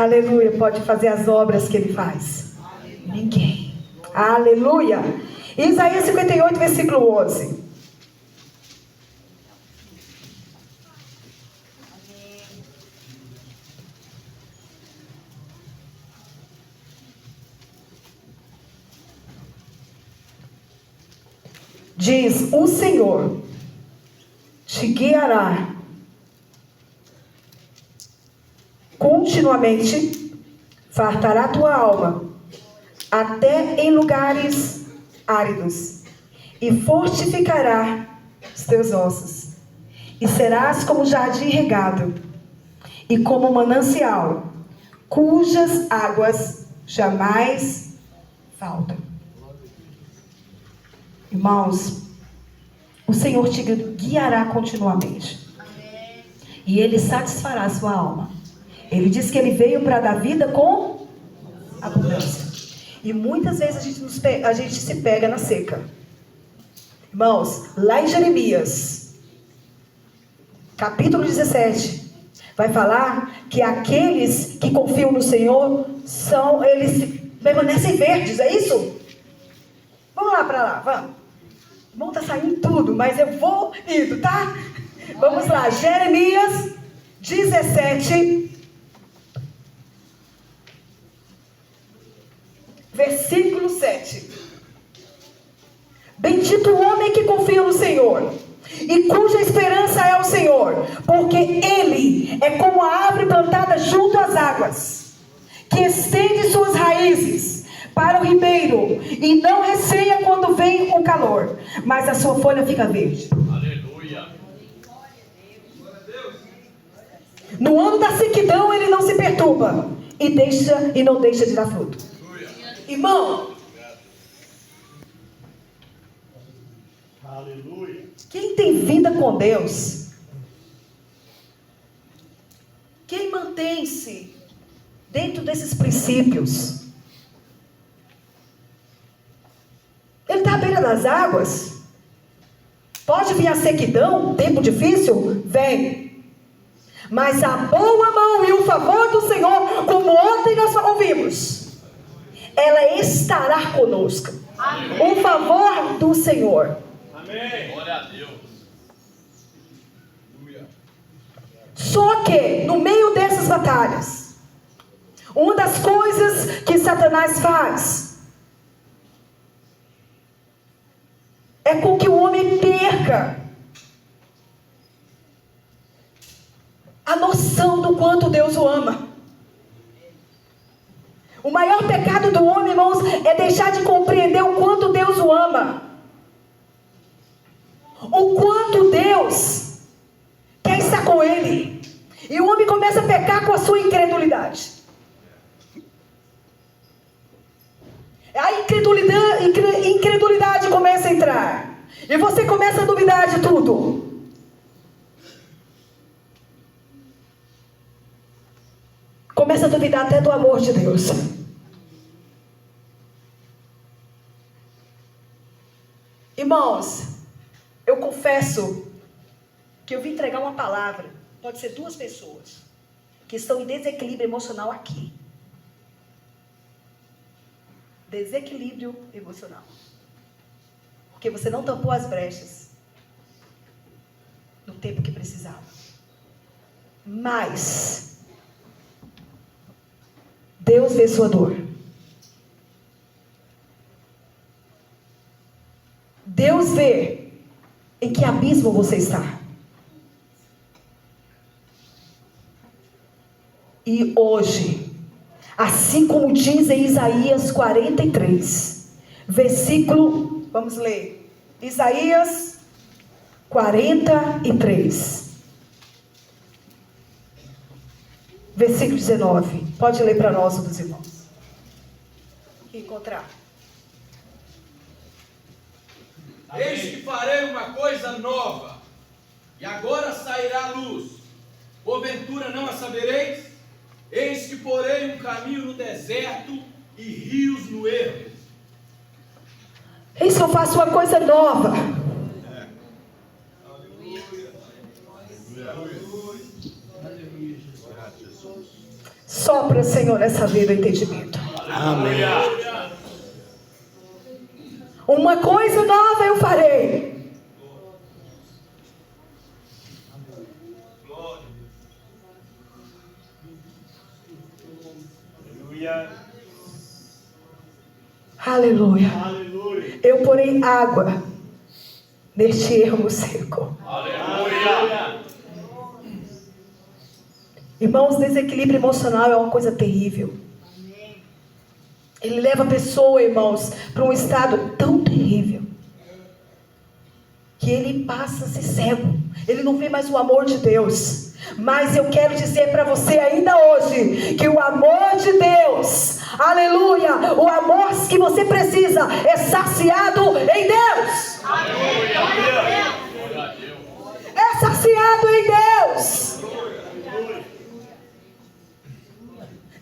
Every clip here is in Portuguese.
aleluia, pode fazer as obras que ele faz? Ninguém. Aleluia. Isaías 58, versículo 11. Diz: o Senhor te guiará continuamente, fartará tua alma até em lugares áridos, e fortificará os teus ossos, e serás como jardim regado, e como manancial, cujas águas jamais faltam. Irmãos, o Senhor te guiará continuamente. E Ele satisfará a sua alma. Ele diz que Ele veio para dar vida com abundância. E muitas vezes a gente se pega na seca. Irmãos, lá em Jeremias, capítulo 17, vai falar que aqueles que confiam no Senhor, eles permanecem verdes, é isso? Vamos lá para lá, vamos. Bom, tá saindo tudo, mas eu vou indo, tá? Vamos lá, Jeremias 17, versículo 7. Bendito o homem que confia no Senhor, e cuja esperança é o Senhor, porque Ele é como a árvore plantada junto às águas, que estende suas raízes para o ribeiro, e não receia quando vem o calor, mas a sua folha fica verde. Aleluia. No ano da sequidão ele não se perturba, e não deixa de dar fruto. Irmão, aleluia. Quem tem vida com Deus, quem mantém-se dentro desses princípios, ele está à beira das águas. Pode vir a sequidão, tempo difícil, vem. Mas a boa mão e o favor do Senhor, como ontem nós ouvimos, ela estará conosco. Amém. O favor do Senhor. Amém. Glória a Deus. Só que, no meio dessas batalhas, uma das coisas que Satanás faz é com que o homem perca a noção do quanto Deus o ama. O maior pecado do homem, irmãos, é deixar de compreender o quanto Deus o ama. O quanto Deus quer estar com ele. E o homem começa a pecar com a sua incredulidade. A incredulidade começa a entrar. E você começa a duvidar de tudo. Começa a duvidar até do amor de Deus. Irmãos, eu confesso que eu vim entregar uma palavra. Pode ser 2 pessoas que estão em desequilíbrio emocional aqui. Desequilíbrio emocional. Porque você não tampou as brechas no tempo que precisava. Mas Deus vê sua dor. Deus vê em que abismo você está. E hoje, assim como diz em Isaías 43, versículo, vamos ler, Isaías 43, versículo 19, pode ler para nós, meus irmãos. Encontrar. Eis que farei uma coisa nova, e agora sairá a luz. Porventura não a sabereis? Eis que porei um caminho no deserto e rios no ermo. Eis que eu faço uma coisa nova. Sopra, Senhor, essa vida, entendimento. Amém. Uma coisa nova eu farei. Aleluia. Eu porei água neste ermo seco. Aleluia. Irmãos, desequilíbrio emocional é uma coisa terrível. Ele leva a pessoa, irmãos, para um estado tão terrível que ele passa a ser cego. Ele não vê mais o amor de Deus. Mas eu quero dizer para você ainda hoje que o amor de Deus, aleluia, o amor que você precisa é saciado em Deus. É saciado em Deus.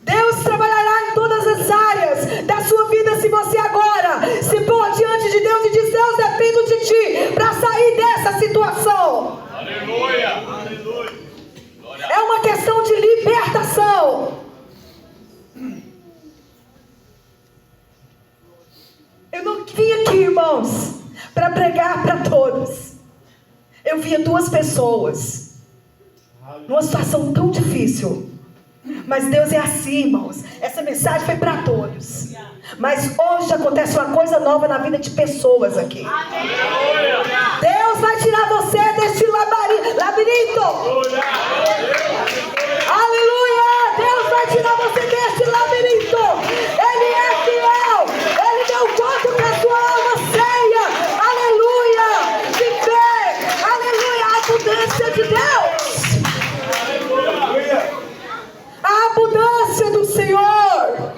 Deus trabalhará em todas as áreas da sua vida se você agora se pôr diante de Deus e diz: Deus, dependo de Ti para sair dessa situação. Aleluia. Aleluia. É uma questão de libertação. Eu não vim aqui, irmãos, para pregar para todos. Eu via duas pessoas numa situação tão difícil. Mas Deus é assim, irmãos. Essa mensagem foi para todos. Mas hoje acontece uma coisa nova na vida de pessoas aqui. Deus vai tirar você deste labirinto. Aleluia. Deus vai tirar você deste labirinto. Ele é fiel. Ele deu conta que a sua alma ceia. Aleluia. De fé. Aleluia. A abundância de Deus. A abundância do Senhor.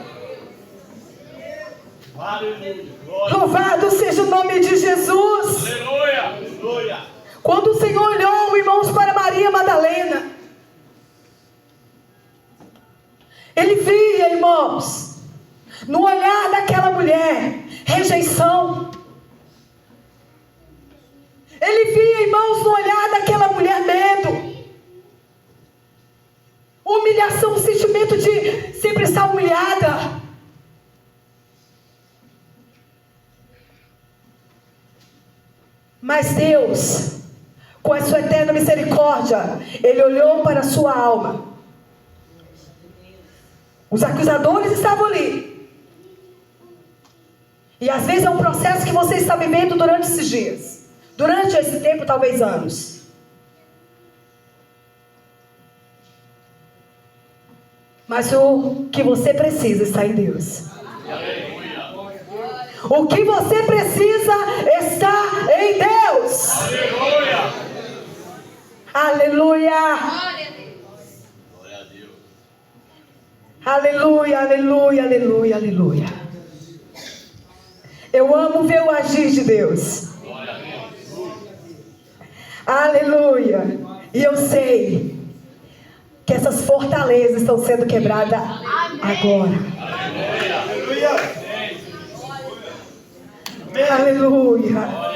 Louvado seja o nome de Jesus. Aleluia. Quando o Senhor olhou, irmãos, para Maria Madalena, Ele via, irmãos, no olhar daquela mulher, rejeição. Ele via, irmãos, no olhar daquela mulher, medo. Humilhação, o sentimento de sempre estar humilhada. Mas Deus, com a sua eterna misericórdia, Ele olhou para a sua alma. Os acusadores estavam ali. E às vezes é um processo que você está vivendo durante esses dias. Durante esse tempo, talvez anos. Mas o que você precisa está em Deus. O que você precisa está em Deus. Aleluia. Aleluia, aleluia, aleluia, aleluia. Eu amo ver o agir de Deus. Aleluia. E eu sei que essas fortalezas estão sendo quebradas agora. Aleluia.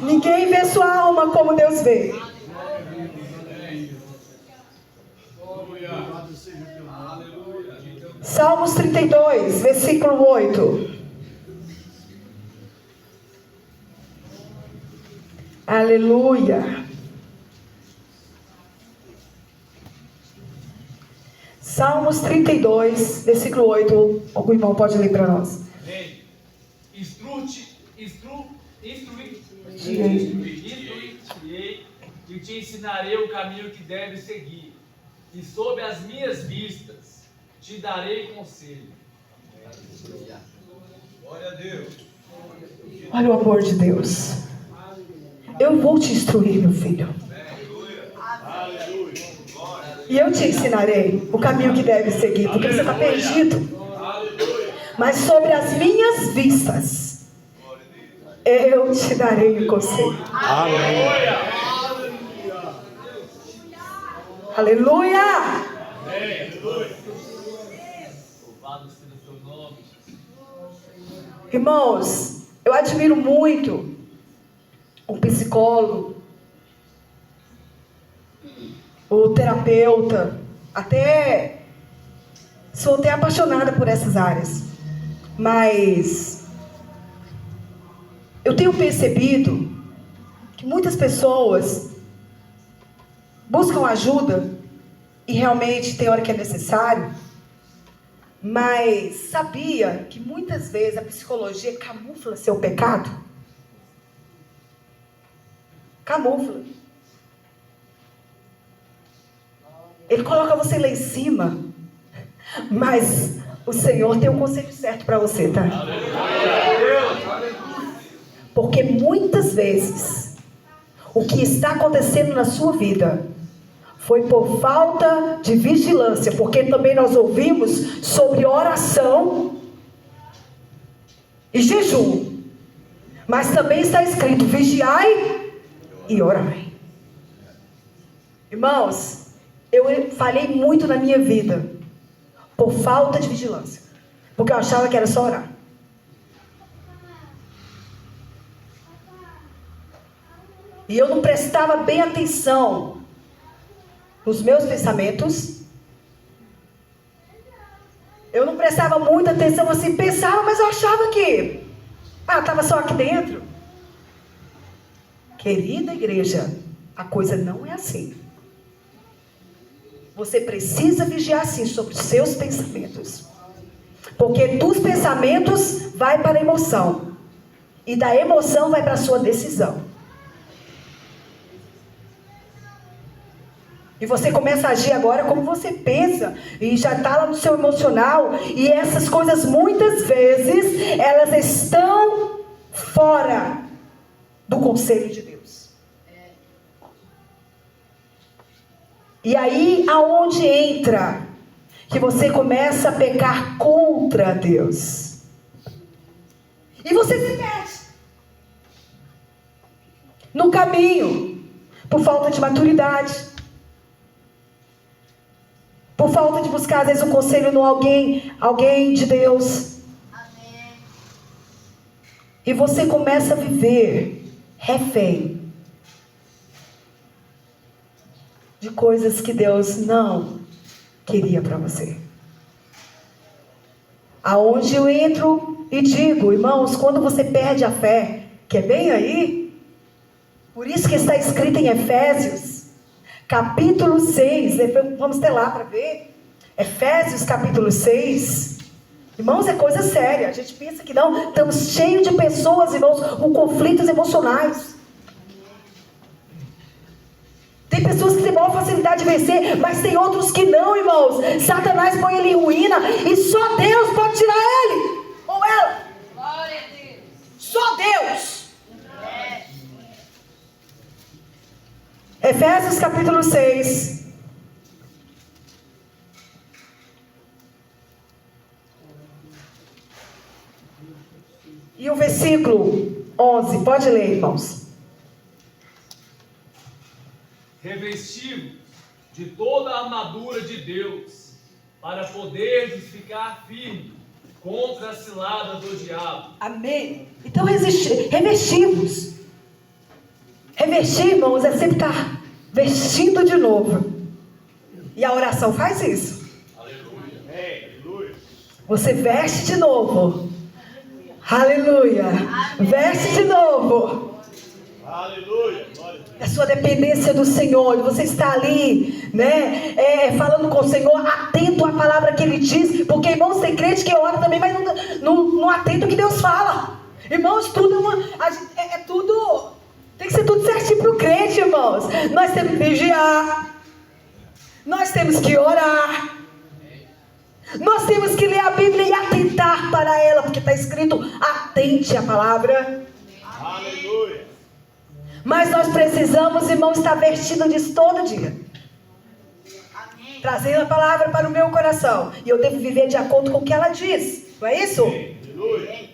Ninguém vê sua alma como Deus vê. Salmos 32, versículo 8. Aleluia. Salmos 32, versículo 8. Algum irmão pode ler para nós? Instrui-te e te ensinarei o caminho que deves seguir, e sob as minhas vistas te darei conselho. Glória a Deus. Olha o amor de Deus. Eu vou te instruir, meu filho. E eu te ensinarei o caminho que deve seguir, porque você está perdido. Mas sobre as minhas vistas, eu te darei o conselho. Aleluia! Louvado seja o teu nome. Irmãos, eu admiro muito um psicólogo, o terapeuta, Sou até apaixonada por essas áreas. Mas eu tenho percebido que muitas pessoas buscam ajuda, e realmente tem hora que é necessário, mas sabia que muitas vezes a psicologia camufla seu pecado? Camufla. Ele coloca você lá em cima, mas o Senhor tem um conselho certo para você, tá? Porque muitas vezes o que está acontecendo na sua vida foi por falta de vigilância, porque também nós ouvimos sobre oração e jejum, mas também está escrito: vigiai e orai. Irmãos, eu falhei muito na minha vida por falta de vigilância, porque eu achava que era só orar. E eu não prestava bem atenção nos meus pensamentos. Eu não prestava muita atenção assim, pensava, mas eu achava que estava só aqui dentro. Querida igreja, a coisa não é assim. Você precisa vigiar sim sobre os seus pensamentos. Porque dos pensamentos vai para a emoção. E da emoção vai para a sua decisão. E você começa a agir agora como você pensa. E já está lá no seu emocional. E essas coisas muitas vezes, elas estão fora do conselho de Deus. E aí aonde entra que você começa a pecar contra Deus. E você se perde no caminho, por falta de maturidade, por falta de buscar às vezes um conselho no alguém de Deus. Amém. E você começa a viver refém de coisas que Deus não queria para você. Aonde eu entro e digo, irmãos, quando você perde a fé, que é bem aí, por isso que está escrito em Efésios, capítulo 6, vamos ter lá para ver, Efésios capítulo 6, irmãos, é coisa séria, a gente pensa que não, estamos cheios de pessoas, irmãos, com conflitos emocionais. Tem pessoas que têm maior facilidade de vencer, mas tem outros que não, irmãos. Satanás põe ele em ruína e só Deus pode tirar ele ou ela. Glória a Deus. Só Deus. Efésios capítulo 6. E o versículo 11. Pode ler, irmãos. Revesti-vos de toda a armadura de Deus, para poderdes ficar firme contra a cilada do diabo. Amém. Então revestimos. Revestir, irmãos, é sempre estar vestindo de novo. E a oração faz isso. Aleluia. Você veste de novo. Aleluia. Veste de novo. Aleluia. A sua dependência do Senhor. E você está ali, né? Falando com o Senhor, atento à palavra que Ele diz. Porque, irmãos, tem crente que ora também, mas não atento ao que Deus fala. Irmãos, tudo é tudo. Tem que ser tudo certinho para o crente, irmãos. Nós temos que vigiar. Nós temos que orar. Nós temos que ler a Bíblia e atentar para ela. Porque está escrito, atente à palavra. Aleluia. Mas nós precisamos, irmãos, estar vestido disso todo dia. Amém. Trazendo a palavra para o meu coração. E eu devo viver de acordo com o que ela diz. Não é isso? Aleluia.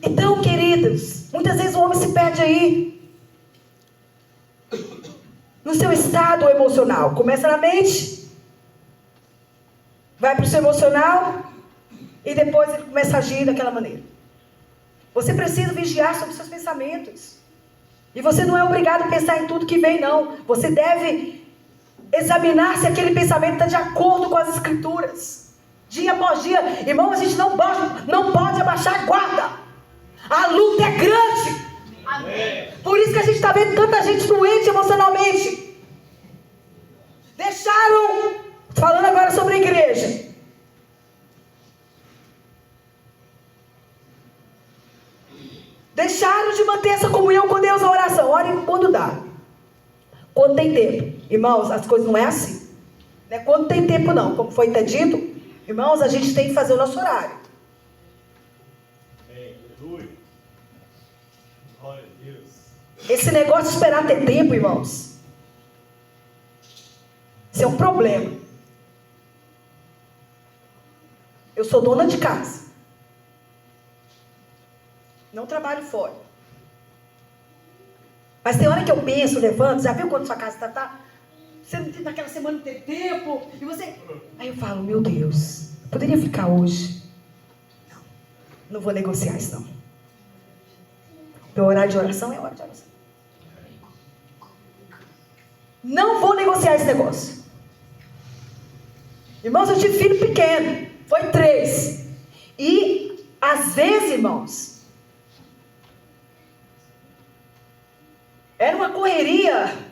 Então, queridos, muitas vezes o homem se perde aí. No seu estado emocional. Começa na mente. Vai para o seu emocional. E depois ele começa a agir daquela maneira. Você precisa vigiar sobre os seus pensamentos. E você não é obrigado a pensar em tudo que vem, não. Você deve examinar se aquele pensamento está de acordo com as Escrituras. Dia após dia. Irmão, a gente não pode abaixar a guarda. A luta é grande. Amém. Por isso que a gente está vendo tanta gente doente emocionalmente. Deixaram, falando agora sobre a igreja, deixaram de manter essa comunhão com Deus, a oração. Orem quando dá, quando tem tempo. Irmãos, as coisas não é assim. Não é quando tem tempo não, como foi até dito. Irmãos, a gente tem que fazer o nosso horário. Amém. Aleluia. Glória a Deus. Esse negócio de esperar ter tempo, irmãos, isso é um problema. Eu sou dona de casa. Não trabalho fora. Mas tem hora que eu penso, levanto, já viu quando sua casa está... Você naquela semana não tem tempo, e você... Aí eu falo, meu Deus, poderia ficar hoje? Não vou negociar isso não. Meu horário de oração é hora de oração. Não vou negociar esse negócio. Irmãos, eu tive filho pequeno. Foi 3. E, às vezes, irmãos, era uma correria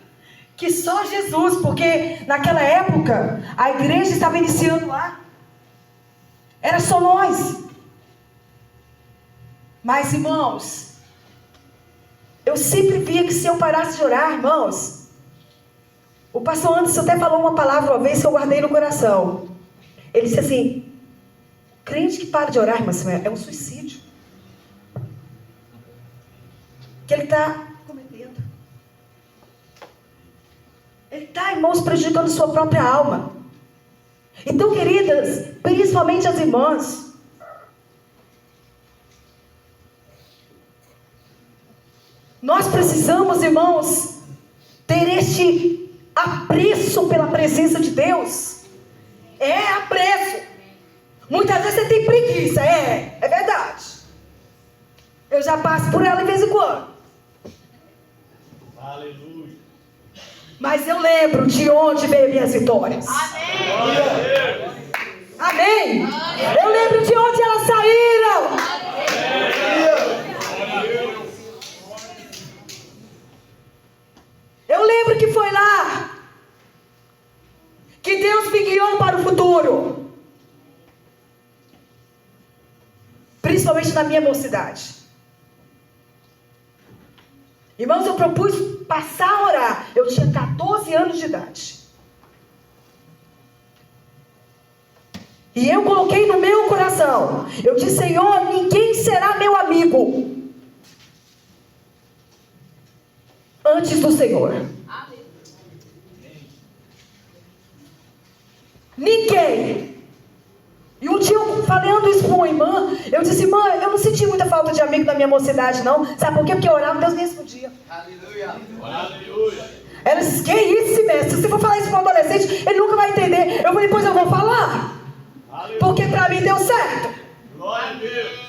que só Jesus, porque naquela época a igreja estava iniciando lá. Era só nós. Mas, irmãos, eu sempre via que se eu parasse de orar, irmãos, o pastor Anderson até falou uma palavra uma vez que eu guardei no coração. Ele disse assim: crente que para de orar, irmã, é um suicídio que ele está cometendo. Ele está, irmãos, prejudicando sua própria alma. Então, queridas, principalmente as irmãs, nós precisamos, irmãos, ter este apreço pela presença de Deus. É apreço. Muitas vezes você tem preguiça, é verdade. Eu já passo por ela de vez em quando. Aleluia. Mas eu lembro de onde veio minhas vitórias. Amém. Eu lembro de onde elas saíram. Eu lembro que foi lá que Deus me guiou para o futuro. Principalmente na minha mocidade. Irmãos, eu propus passar a orar. Eu tinha 14 anos de idade. E eu coloquei no meu coração. Eu disse: Senhor, ninguém será meu amigo antes do Senhor. Ninguém. E um dia eu falando isso para uma irmã, eu disse: irmã, eu não senti muita falta de amigo na minha mocidade não. Sabe por quê? Porque eu orava, Deus me respondia. Aleluia. Aleluia. Ela disse: que isso, mestre? Se você for falar isso para um adolescente, ele nunca vai entender. Eu falei: pois eu vou falar. Aleluia. Porque para mim deu certo. Glória a Deus.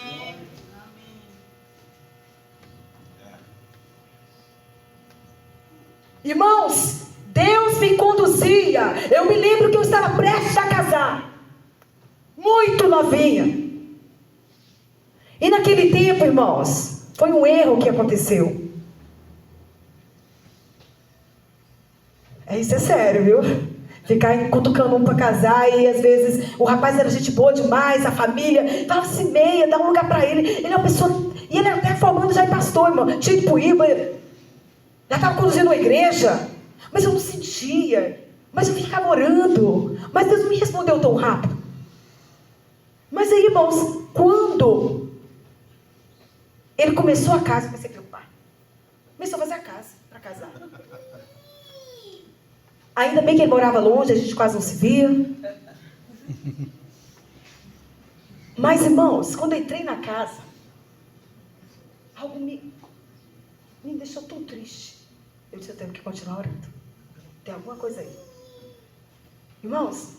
Irmãos, Deus me conduzia. Eu me lembro que eu estava prestes a casar. Muito novinha. E naquele tempo, irmãos, foi um erro que aconteceu. Isso é sério, viu? Ficar cutucando um para casar e às vezes o rapaz era gente boa demais, a família, falava assim, meia, dá um lugar para ele. Ele é uma pessoa, e ele até formando já em pastor, irmão, tinha de Puíba, já estava conduzindo uma igreja, mas eu não sentia, mas eu ficava orando, mas Deus não me respondeu tão rápido. Mas aí, irmãos, quando ele começou a casa, eu comecei a preocupar. Começou a fazer a casa para casar. Ainda bem que ele morava longe, a gente quase não se via. Mas, irmãos, quando eu entrei na casa, algo me deixou tão triste. Eu disse: eu tenho que continuar orando. Tem alguma coisa aí. Irmãos,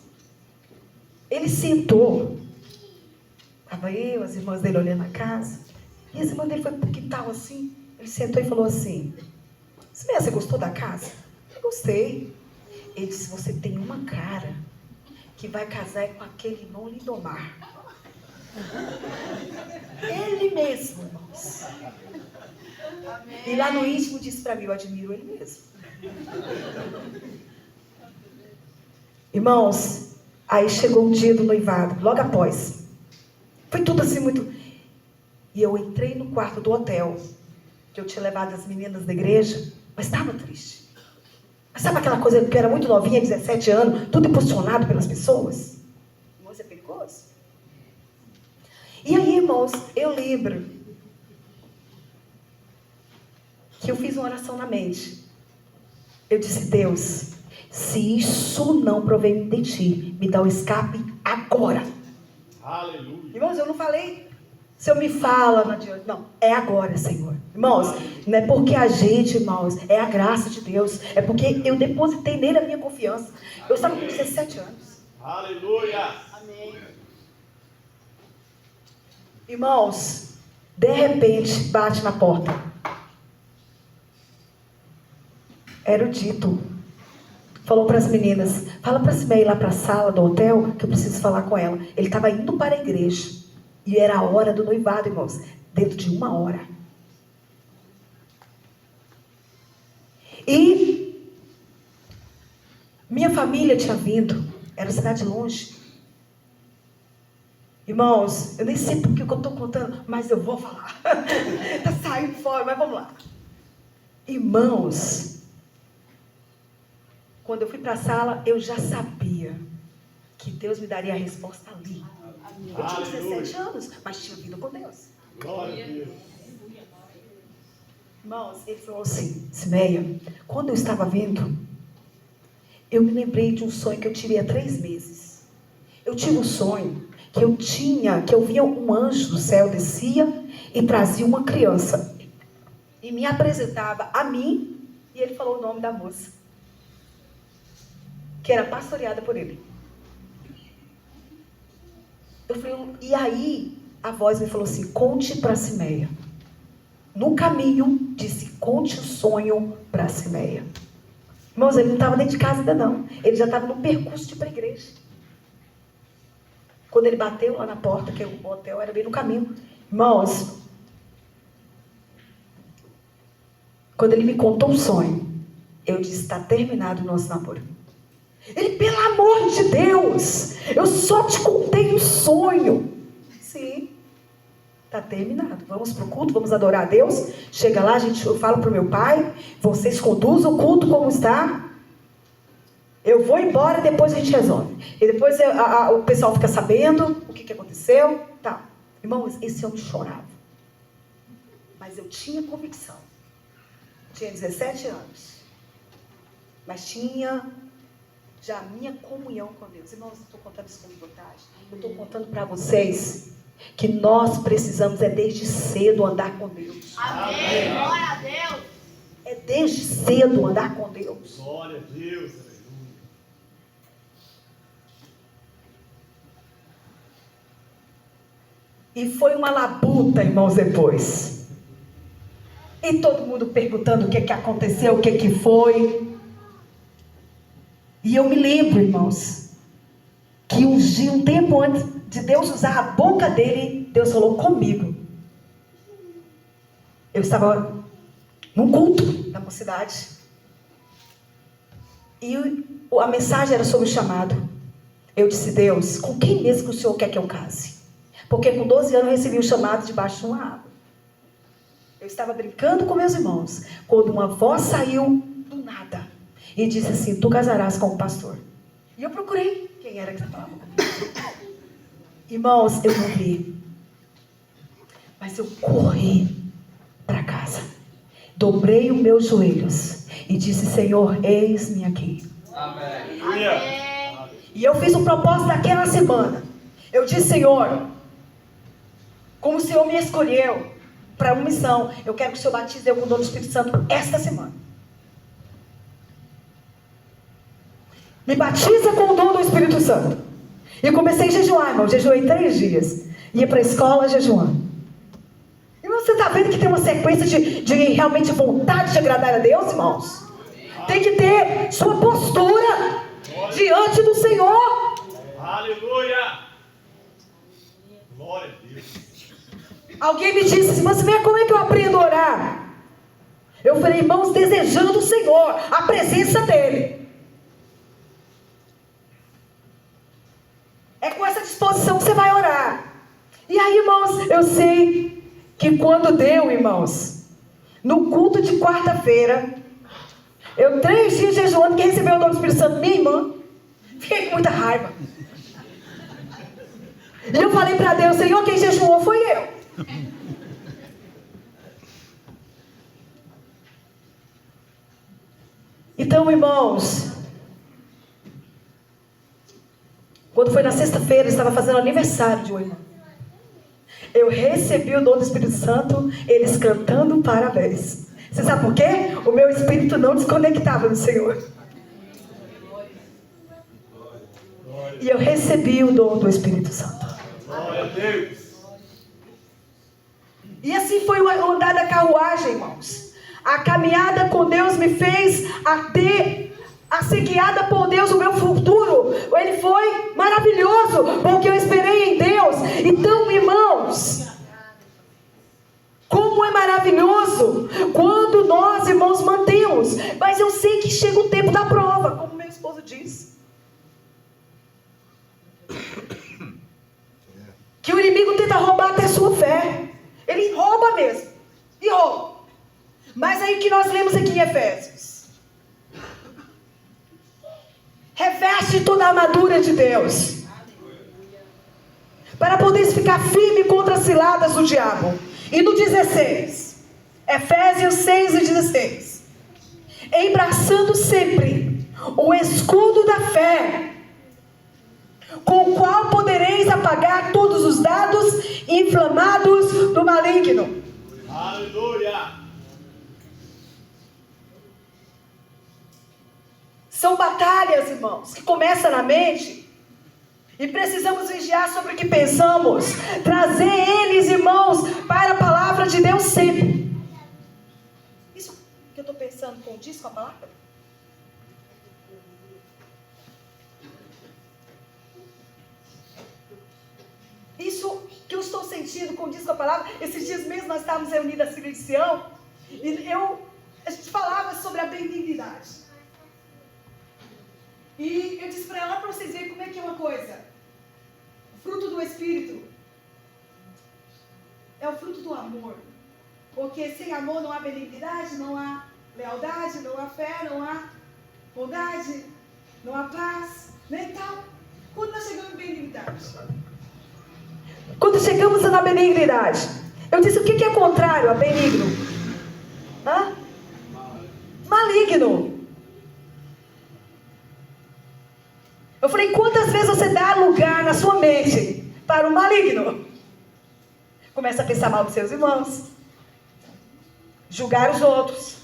ele sentou. Estava eu, as irmãs dele olhando a casa. E as irmãs dele foi pro quintal assim. Ele sentou e falou assim: você gostou da casa? Eu gostei. Ele disse, você tem uma cara que vai casar com aquele irmão Lindomar. Ele mesmo, irmãos. E lá no íntimo disse para mim, eu admiro ele mesmo. Irmãos, aí chegou o dia do noivado, logo após. Foi tudo assim muito... E eu entrei no quarto do hotel, que eu tinha levado as meninas da igreja, mas estava triste. Mas sabe aquela coisa que eu era muito novinha, 17 anos, tudo impulsionado pelas pessoas? Irmãos, é perigoso. E aí, irmãos, eu lembro que eu fiz uma oração na mente. Eu disse, Deus, se isso não provém de ti, me dá o escape agora. Aleluia. Irmãos, eu não falei, se eu me fala, não adianta. Não, é agora, Senhor. Irmãos, não é porque a gente, irmãos, é a graça de Deus. É porque eu depositei nele a minha confiança. Eu estava com 17 anos. Aleluia. Amém. Irmãos, de repente, bate na porta. Era o Dito. Falou para as meninas, fala para a Simeia ir lá para a sala do hotel, que eu preciso falar com ela. Ele estava indo para a igreja. E era a hora do noivado, irmãos. Dentro de 1 hora. E minha família tinha vindo. Era uma cidade longe. Irmãos, eu nem sei porque que eu estou contando, mas eu vou falar. Está saindo fora, mas vamos lá. Irmãos, quando eu fui para a sala, eu já sabia que Deus me daria a resposta ali. Eu tinha 17 anos, mas tinha vida com Deus. Glória a Deus. Irmãos, ele falou assim, Simeia, quando eu estava vindo, eu me lembrei de um sonho que eu tive há 3 meses. Eu tive um sonho que eu via um anjo do céu, descia e trazia uma criança. E me apresentava a mim, e ele falou o nome da moça, que era pastoreada por ele. Eu falei, e aí a voz me falou assim, conte para Simeia. No caminho, disse, conte o sonho para Simeia. Irmãos, ele não estava dentro de casa ainda não. Ele já estava no percurso de ir para a igreja. Quando ele bateu lá na porta, que o hotel era bem no caminho. Irmãos, quando ele me contou um sonho, eu disse, está terminado o nosso namoro. Ele, pelo amor de Deus, eu só te contei um sonho. Sim, está terminado. Vamos para o culto, vamos adorar a Deus. Chega lá, eu falo para o meu pai, vocês conduzam o culto como está. Eu vou embora e depois a gente resolve. E depois o pessoal fica sabendo o que aconteceu. Tá. Irmãos, esse homem chorava. Mas eu tinha convicção. Tinha 17 anos. Mas tinha já a minha comunhão com Deus. Irmãos, eu estou contando isso com vontade. Eu estou contando para vocês que nós precisamos desde cedo andar com Deus. Amém. Glória a Deus. É desde cedo andar com Deus. Glória a Deus. Aleluia. E foi uma labuta, irmãos, depois. E todo mundo perguntando o que aconteceu, o que foi. E eu me lembro, irmãos, que um tempo antes de Deus usar a boca dele, Deus falou comigo. Eu estava num culto da mocidade. E a mensagem era sobre o chamado. Eu disse, Deus, com quem mesmo que o Senhor quer que eu case? Porque com 12 anos eu recebi um chamado debaixo de uma árvore. Eu estava brincando com meus irmãos, quando uma voz saiu do nada e disse assim, tu casarás com o pastor. E eu procurei quem era que falava comigo. Irmãos, eu não vi, mas eu corri para casa, dobrei os meus joelhos e disse, Senhor, eis-me aqui. Amém. Amém. E eu fiz um propósito naquela semana. Eu disse, Senhor, como o Senhor me escolheu para uma missão, eu quero que o Senhor batize eu com o dom do Espírito Santo esta semana. Me batiza com o dom do Espírito Santo. E comecei a jejuar, irmão. Jejuei 3 dias. Ia para a escola jejuando. E você está vendo que tem uma sequência de realmente vontade de agradar a Deus, irmãos? tem que ter sua postura diante do Senhor. Aleluia. Glória a Deus. Alguém me disse assim, mas como é que eu aprendo a orar? Eu falei, irmãos, desejando o Senhor, a presença dEle. É com essa disposição que você vai orar. E aí, irmãos, eu sei que quando deu, irmãos, no culto de quarta-feira, eu 3 dias jejuando, que recebeu o dom do Espírito Santo, minha irmã, fiquei com muita raiva. E eu falei para Deus, Senhor, quem jejuou foi eu. Então, irmãos, quando foi na sexta-feira, eu estava fazendo aniversário de um irmão. Eu recebi o dom do Espírito Santo, eles cantando parabéns. Você sabe por quê? O meu espírito não desconectava do Senhor. E eu recebi o dom do Espírito Santo. Glória a Deus. E assim foi o andar da carruagem, irmãos. A caminhada com Deus me fez a ser guiada por Deus, o meu futuro. Ele foi maravilhoso, porque eu esperei em Deus. Então, irmãos, como é maravilhoso quando nós, irmãos, mantemos. Mas eu sei que chega o tempo da prova, como meu esposo diz. Que o inimigo tenta roubar até a sua fé. Ele rouba mesmo. E rouba. Mas aí que nós lemos aqui em Efésios. Reveste toda a armadura de Deus. Para poder ficar firme contra as ciladas do diabo. E no 16. Efésios 6 e 16. Embraçando sempre o escudo da fé, com o qual podereis apagar todos os dardos inflamados do maligno. Aleluia. São batalhas, irmãos, que começam na mente. E precisamos vigiar sobre o que pensamos. Trazer eles, irmãos, para a palavra de Deus sempre. Isso que eu estou pensando condiz com a palavra? Isso que eu estou sentindo condiz com a palavra. Esses dias mesmo nós estávamos reunidos na Filha de Sião. E a gente falava sobre a benignidade. E eu disse para ela, para vocês verem como é que é uma coisa. O fruto do Espírito é o fruto do amor. Porque sem amor não há benignidade, não há lealdade, não há fé, não há bondade, não há paz. Né? Então, quando nós chegamos em benignidade? Quando chegamos na benignidade, eu disse, o que é contrário a benigno? Hã? Maligno. Eu falei, quantas vezes você dá lugar na sua mente para o maligno? Começa a pensar mal dos seus irmãos. Julgar os outros.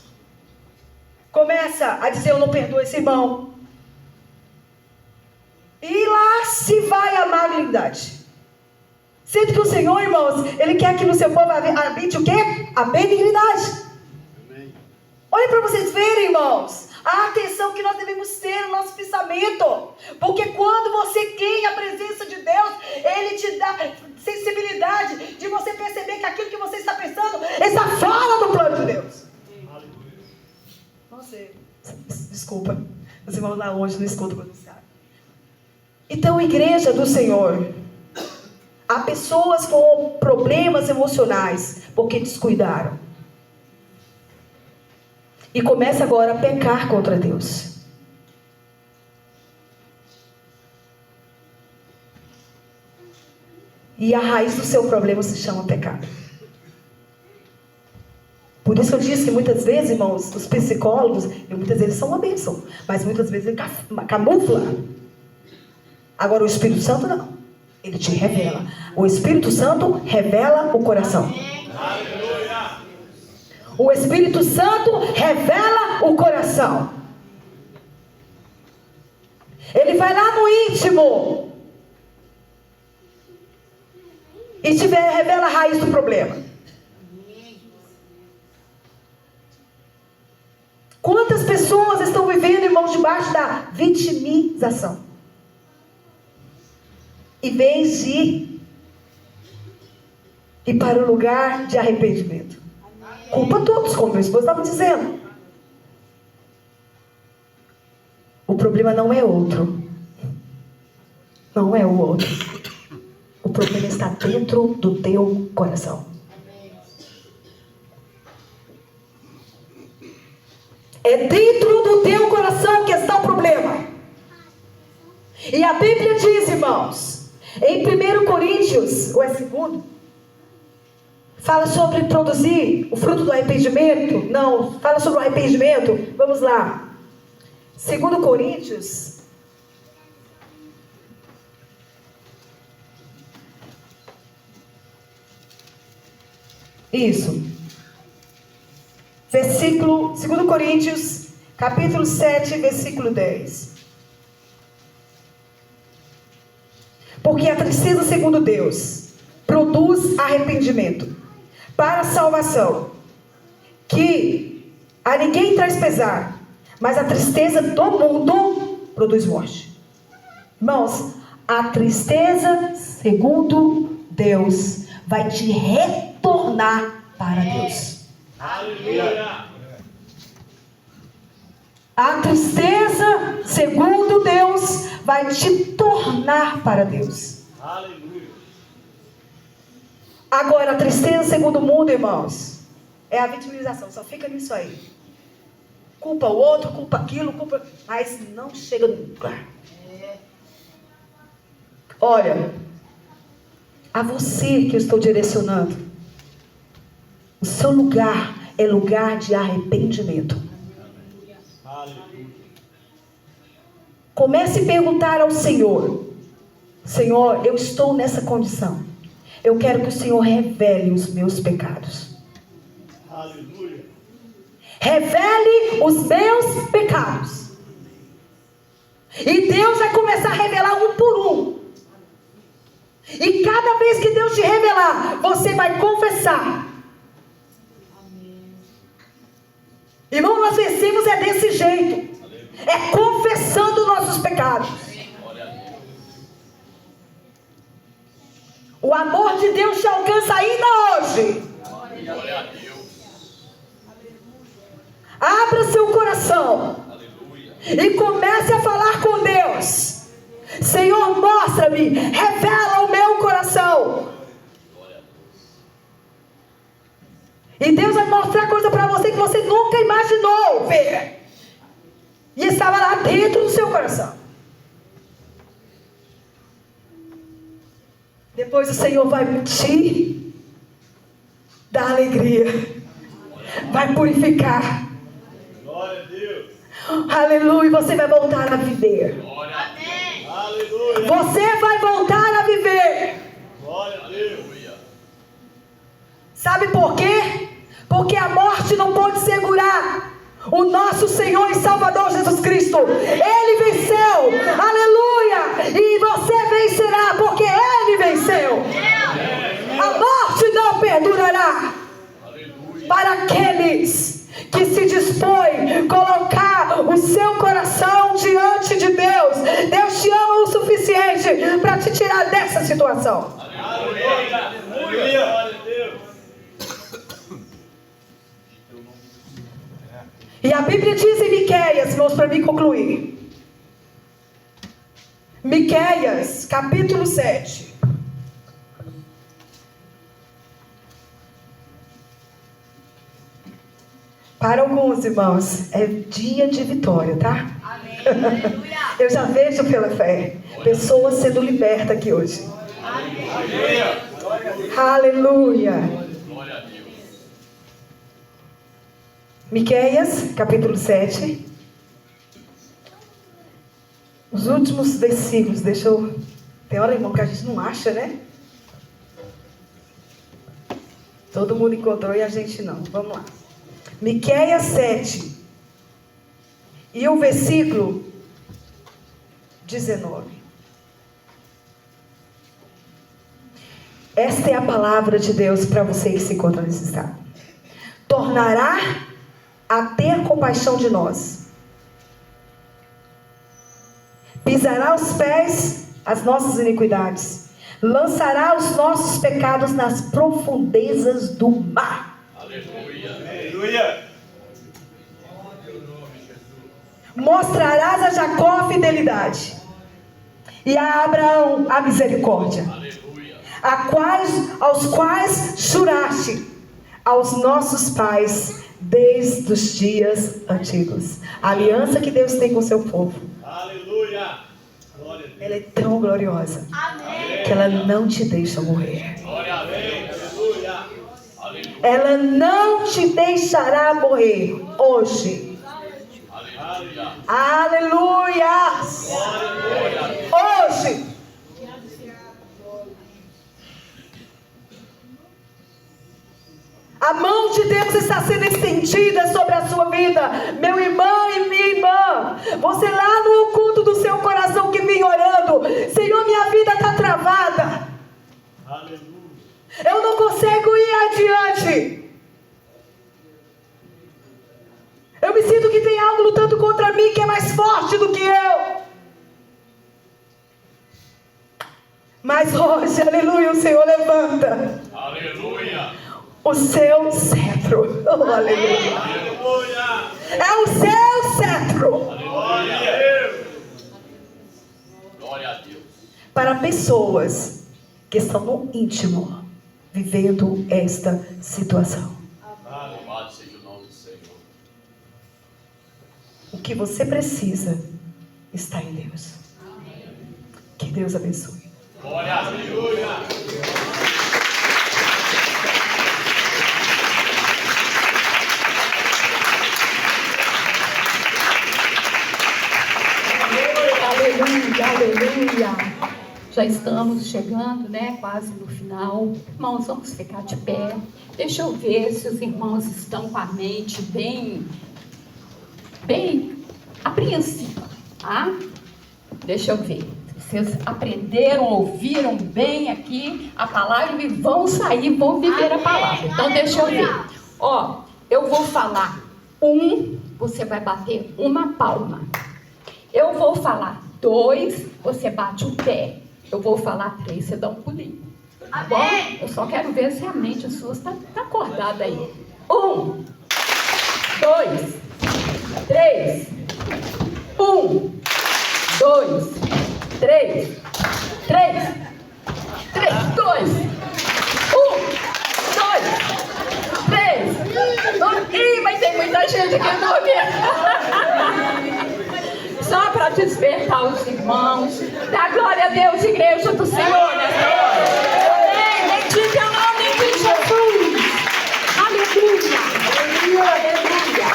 Começa a dizer, eu não perdoo esse irmão. E lá se vai a malignidade. Sendo que o Senhor, irmãos, Ele quer que no seu povo habite o quê? A benignidade. Olha para vocês verem, irmãos. A atenção que nós devemos ter no nosso pensamento. Porque quando você tem a presença de Deus, Ele te dá sensibilidade de você perceber que aquilo que você está pensando está fora do plano de Deus. Nossa, desculpa. Os irmãos lá longe não escutam quando sabe. Então, igreja do Senhor, há pessoas com problemas emocionais porque descuidaram. E começa agora a pecar contra Deus. E a raiz do seu problema se chama pecado. Por isso eu disse que muitas vezes, irmãos, os psicólogos, muitas vezes são uma bênção, mas muitas vezes ele camufla. Agora o Espírito Santo não. Ele te revela. O Espírito Santo revela o coração. O Espírito Santo revela o coração. Ele vai lá no íntimo e te revela a raiz do problema. Quantas pessoas irmãos, debaixo da vitimização. Em vez de ir para o lugar de arrependimento. Culpa todos, como meu esposo estava dizendo. O problema não é outro. Não é o outro. O problema está dentro do teu coração. É dentro do teu coração que está o problema. E a Bíblia diz, irmãos, em 1 Coríntios, ou é 2? Fala sobre produzir o fruto do arrependimento. Não, fala sobre o arrependimento. Vamos lá. 2 Coríntios. Isso. Versículo, 2 Coríntios, capítulo 7, versículo 10. Porque a tristeza, segundo Deus, produz arrependimento para a salvação, que a ninguém traz pesar, mas a tristeza do mundo produz morte. Irmãos, a tristeza, segundo Deus, vai te retornar para Deus. Aleluia. A tristeza, segundo Deus, vai te tornar para Deus. Aleluia. Agora, a tristeza, segundo o mundo, irmãos, é a vitimização. Só fica nisso aí. Culpa o outro, culpa aquilo, culpa... Mas não chega no lugar. Olha, a você que eu estou direcionando, o seu lugar é lugar de arrependimento. Aleluia. Comece a perguntar ao Senhor: Senhor, eu estou nessa condição. Eu quero que o Senhor revele os meus pecados. Aleluia. Revele os meus pecados. E Deus vai começar a revelar um por um. E cada vez que Deus te revelar, você vai confessar. Irmão, nós vencemos é desse jeito. É confessando nossos pecados. O amor de Deus te alcança ainda hoje. Abra seu coração. E comece a falar com Deus. Senhor, mostra-me, revela o meu coração. E Deus vai mostrar coisa para você que você nunca imaginou ver. E estava lá dentro do seu coração. Depois o Senhor vai te dar alegria. Vai purificar. Glória a Deus. Aleluia. Você vai voltar a viver. Amém. Aleluia. Você vai voltar a viver. Glória a Deus. Sabe por quê? Porque a morte não pode segurar o nosso Senhor e Salvador Jesus Cristo. Ele venceu. Aleluia. E você vencerá, porque Ele venceu. A morte não perdurará. Para aqueles que se dispõem a colocar o seu coração diante de Deus. Deus te ama o suficiente para te tirar dessa situação. Aleluia. Glória a Deus. E a Bíblia diz em Miqueias, irmãos, para mim concluir. Miqueias, capítulo 7. Para alguns, irmãos, é dia de vitória, tá? Amém. Aleluia. Eu já vejo pela fé pessoas sendo libertas aqui hoje. Aleluia. Miqueias, capítulo 7. Os últimos versículos, deixa eu... Tem hora, irmão, que a gente não acha, né? Todo mundo encontrou e a gente não. Vamos lá. Miqueias 7. E o versículo 19. Esta é a palavra de Deus para você que se encontra nesse estado. Tornará a ter compaixão de nós, pisará os pés as nossas iniquidades, lançará os nossos pecados nas profundezas do mar. Aleluia. Mostrarás a Jacó a fidelidade e a Abraão a misericórdia, aos quais juraste aos nossos pais desde os dias antigos. A aliança que Deus tem com o seu povo, Aleluia. Glória a Deus. ela é tão gloriosa Amém. que ela não te deixa morrer. Glória a Deus. Aleluia. Ela não te deixará morrer hoje. Aleluia. Hoje. A mão de Deus está sendo estendida sobre a sua vida, meu irmão e minha irmã. Você lá no oculto do seu coração que vem orando: Senhor, minha vida está travada. Aleluia. Eu não consigo ir adiante. Eu me sinto que tem algo lutando contra mim que é mais forte do que eu. Mas hoje, aleluia, o Senhor levanta. Aleluia. O seu cetro. Oh, aleluia. Aleluia. É o seu cetro. Glória a Deus. Glória a Deus. Para pessoas que estão no íntimo, vivendo esta situação. Louvado seja o nome do Senhor. O que você precisa está em Deus. Que Deus abençoe. Glória a Deus. Aleluia, aleluia. Já estamos chegando, né? Quase no final. Irmãos, vamos ficar de pé. Deixa eu ver se os irmãos estão com a mente bem apreensiva, tá? Deixa eu ver. Vocês aprenderam, ouviram bem aqui a palavra e vão sair, vão viver a palavra. Então deixa eu ver. Ó, eu vou falar você vai bater uma palma. Eu vou falar 2, você bate o pé. Eu vou falar 3, você dá um pulinho. Tá bom? Eu só quero ver se a mente sua está acordada aí. 1, 2, 3. 1, 2, 3. 3, 2. 1, 2, 3. Ih, mas tem muita gente aqui dormindo. Só para despertar os irmãos. Dá glória a Deus, igreja do Senhor, nessa hora. Amém. Bendito é o nome de Jesus. Aleluia. Aleluia.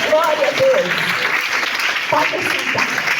Glória a Deus. Pode sentar.